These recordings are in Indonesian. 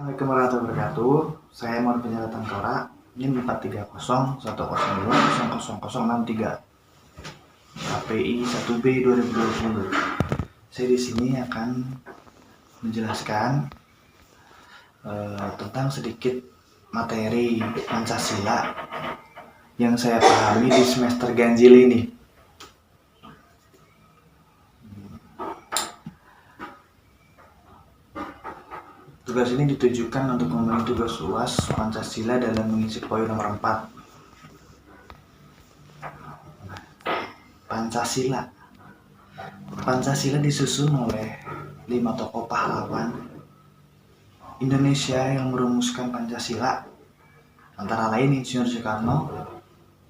Assalamualaikum warahmatullahi wabarakatuh. Saya Muhammad Penjara Tangkara. Ini 430 102 000063 KPI 1B 2020. Saya di sini akan menjelaskan tentang sedikit materi Pancasila yang saya pahami di semester ganjil ini. Tugas ini ditujukan untuk memenuhi tugas UAS Pancasila dalam mengisi poin nomor 4. Pancasila disusun oleh 5 tokoh pahlawan Indonesia yang merumuskan Pancasila, antara lain Insinyur Soekarno,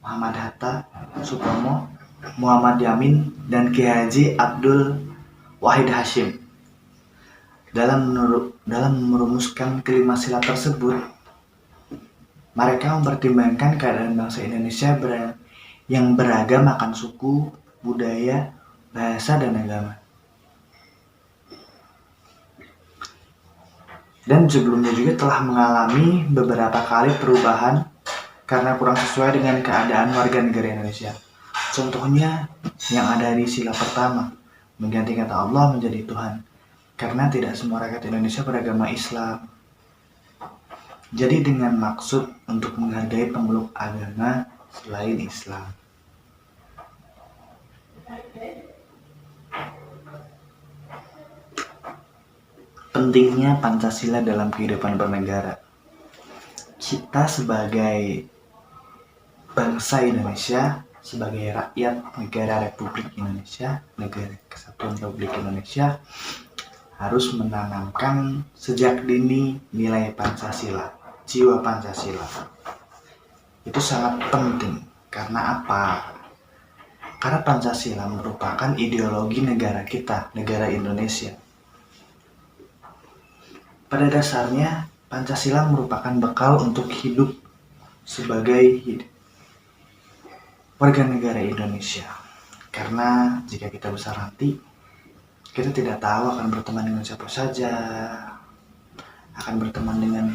Muhammad Hatta, Sutomo, Muhammad Yamin, dan Ki Haji Abdul Wahid Hasyim. Dalam merumuskan kelima sila tersebut, mereka mempertimbangkan keadaan bangsa Indonesia yang beragam akan suku, budaya, bahasa, dan agama. Dan sebelumnya juga telah mengalami beberapa kali perubahan karena kurang sesuai dengan keadaan warga negara Indonesia. Contohnya yang ada di sila pertama, mengganti kata Allah menjadi Tuhan, karena tidak semua rakyat Indonesia beragama Islam. Jadi dengan maksud untuk menghargai pemeluk agama selain Islam. Pentingnya Pancasila dalam kehidupan bernegara. Kita sebagai bangsa Indonesia, sebagai rakyat negara Republik Indonesia, negara Kesatuan Republik Indonesia, harus menanamkan sejak dini nilai Pancasila, jiwa Pancasila. Itu sangat penting. Karena apa? Karena Pancasila merupakan ideologi negara kita, negara Indonesia. Pada dasarnya, Pancasila merupakan bekal untuk hidup sebagai warga negara Indonesia. Karena jika kita besar nanti, kita tidak tahu akan berteman dengan siapa saja, akan berteman dengan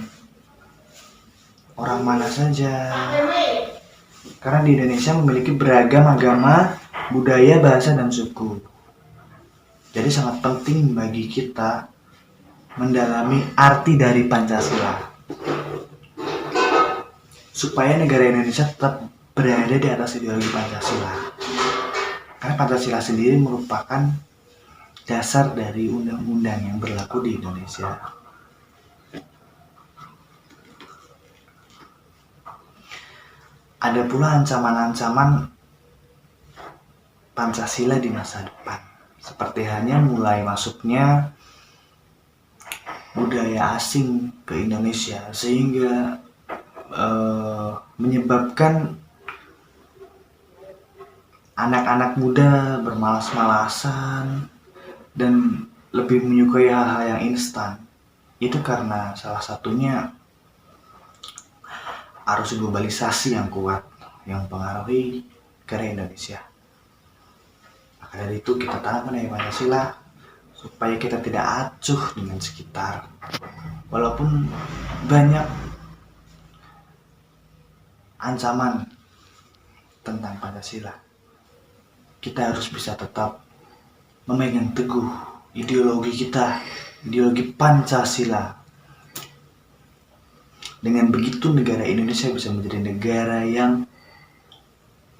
orang mana saja. Karena di Indonesia memiliki beragam agama, budaya, bahasa, dan suku. Jadi sangat penting bagi kita mendalami arti dari Pancasila, supaya negara Indonesia tetap berada di atas ideologi Pancasila. Karena Pancasila sendiri merupakan dasar dari undang-undang yang berlaku di Indonesia. Ada pula ancaman-ancaman Pancasila di masa depan, seperti halnya mulai masuknya budaya asing ke Indonesia, sehingga menyebabkan anak-anak muda bermalas-malasan dan lebih menyukai hal-hal yang instan. Itu karena salah satunya arus globalisasi yang kuat yang mempengaruhi negara Indonesia. Maka dari itu kita tanamkan nilai Pancasila supaya kita tidak acuh dengan sekitar. Walaupun banyak ancaman tentang Pancasila, kita harus bisa tetap memegang teguh ideologi kita, ideologi Pancasila. Dengan begitu negara Indonesia bisa menjadi negara yang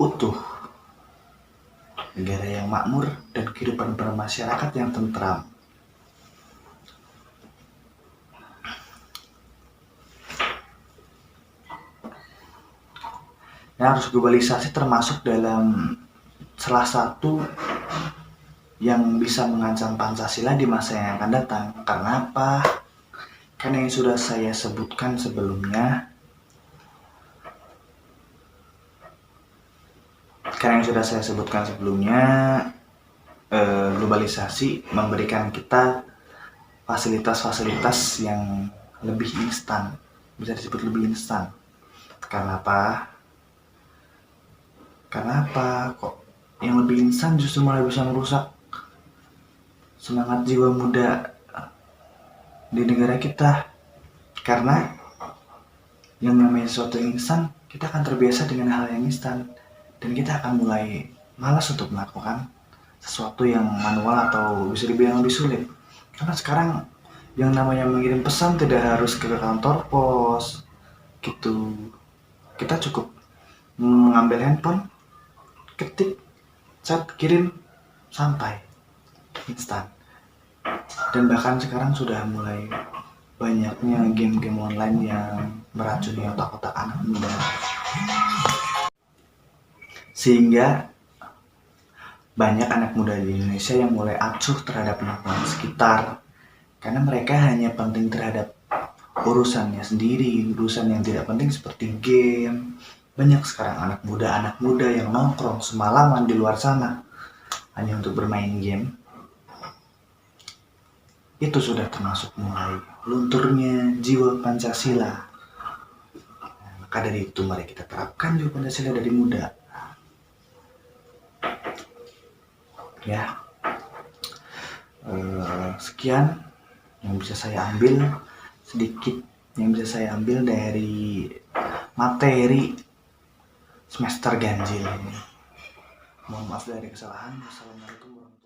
utuh, negara yang makmur, dan kehidupan bermasyarakat yang tentram. Dan arus globalisasi termasuk dalam salah satu yang bisa mengancam Pancasila di masa yang akan datang. Karena apa? Karena yang sudah saya sebutkan sebelumnya, globalisasi memberikan kita fasilitas-fasilitas yang lebih instan, bisa disebut lebih instan. Karena apa? Kok yang lebih instan justru malah bisa merusak semangat jiwa muda di negara kita. Karena yang namanya sesuatu yang instan, kita akan terbiasa dengan hal yang instan, dan kita akan mulai malas untuk melakukan sesuatu yang manual atau bisa dibilang lebih sulit. Karena sekarang yang namanya mengirim pesan tidak harus ke kantor pos gitu. Kita cukup mengambil handphone, ketik, chat, kirim, sampai, instan. Dan bahkan sekarang sudah mulai banyaknya game-game online yang meracuni otak-otak anak muda, sehingga banyak anak muda di Indonesia yang mulai acuh terhadap lingkungan sekitar karena mereka hanya penting terhadap urusannya sendiri, urusan yang tidak penting seperti game. Banyak sekarang anak muda yang nongkrong semalaman di luar sana hanya untuk bermain game. Itu sudah termasuk mulai lunturnya jiwa Pancasila. Maka dari itu mari kita terapkan jiwa Pancasila dari muda. Ya, sekian yang bisa saya ambil, sedikit yang bisa saya ambil dari materi semester ganjil ini. Mohon maaf dari kesalahan. Wassalamualaikum warahmatullahi wabarakatuh.